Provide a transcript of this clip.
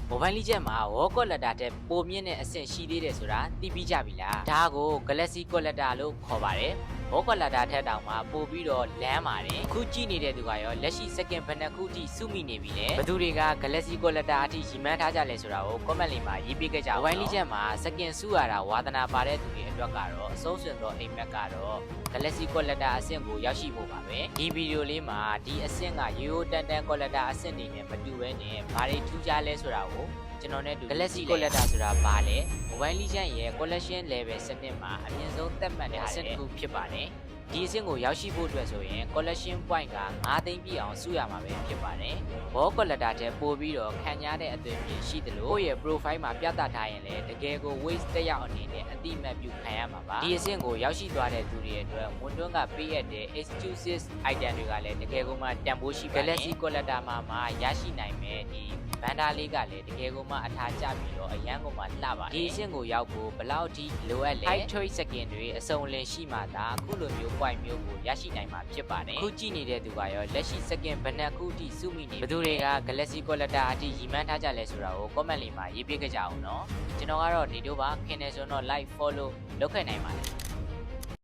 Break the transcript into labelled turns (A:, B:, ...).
A: Mobile Legends မှာ War Collector တဲ့ပုံမြင့်တဲ့အဆင့်ရှိသေးတယ်ဆိုတာသိပြီးကြပြီလားဒါကို Galaxy Collector လို့ခေါ်ပါတယ်War Collector ထက်တောင်မှပို့ပြီးတော့လမ်းပါတယ်ခုကြည့်နေတဲ့သူကရောလက်ရှိ second ဘယ်နှခုထိစုမိနေပြီလဲဘယ်သူတွေက Galaxy Collector အထိရီမန်းထားကြလဲဆိုတာကို comment လေးမှာရေးပေးခဲ့ကြအောင် Mobile Legends မှာ second စုရတာဝါသနာပါတဲ့သူတွေအတွက်ကတော့အဆုံးစွန်သောအိမ်မက်ကတော့ Galaxy Collector အဆင့်ကိုရောက်ရှိဖို့ပါပဲဒီဗီဒီယိုလေးမှာဒီအဆင့်ကရိုးရိုးတန်တန် Collector အဆင့်တွေနဲ့မတူဘဲနဲ့ဘာတွေထူးခြားလဲဆိုတာကိုကျွန်တော်နဲ့တူ Galaxy Collector ဆိုတာဘာလဲ Mobile Legends ရဲ့ Collection Level စနစ်မှာအမြင့်ဆုံးသက်မှတ်တဲ့အဆင့်တစ်ခုဖြစ်ပါတယ်ဒီအဆင့်ကိုရောက်ရှိဖို့အတွက်ဆိုရင် collection point က9သိန်းပြည့်အောင်စုရမှာပဲဖြစ်ပါတယ်။ War Collector တဲ့ပို့ပြီးတော့ခံရတဲ့အသွင်ပြည့်ရှိသလိုကိုယ့်ရဲ့ profile မှာပြသထားရင်လည်းတကယ်ကို waste တက်ရောက်အနေနဲ့အတိအမှတ်ပြုခံရမှာပါ။ဒီအဆင့်ကိုရောက်ရှိသွားတဲ့သူတွေအတွက်ဝန်တွန်းကပေးရတဲ့ exclusive item တွေကလည်းတကယ်ကိုမှတန်ဖိုးရှိပါတယ်။ Galaxy Collector မှာရရှိနိုင်မဲ့ဒီဘန်ဒါလေးကလည်းတကယ်ကိုမှအထာကျပြီးတော့အရန်ကိုမှလှပါတယ်ဒီအဆင့်ကိုရောက်ဖို့ဘယ်လောက်ထိလိုအပ်လဲ high choice second တွေအစုံလင်ရှိမှသာအခုလိုမျိုး point မျိုးကိုရရှိနိုင်မှာဖြစ်ပါတယ်အခုကြည့်နေတဲ့သူကရောလက်ရှိ second ဘယ်နှခုထိစုမိနေဘယ်သူတွေက Galaxy Collector အထိရီမန်းထားကြလဲဆိုတာကို comment လေးမှာရေးပေးကြအောင်နော်ကျွန်တော်ကတော့ဒီတို့ပါခင်နေဆိုတော့ like follow လုပ်ခဲ့နိုင်ပါတယ်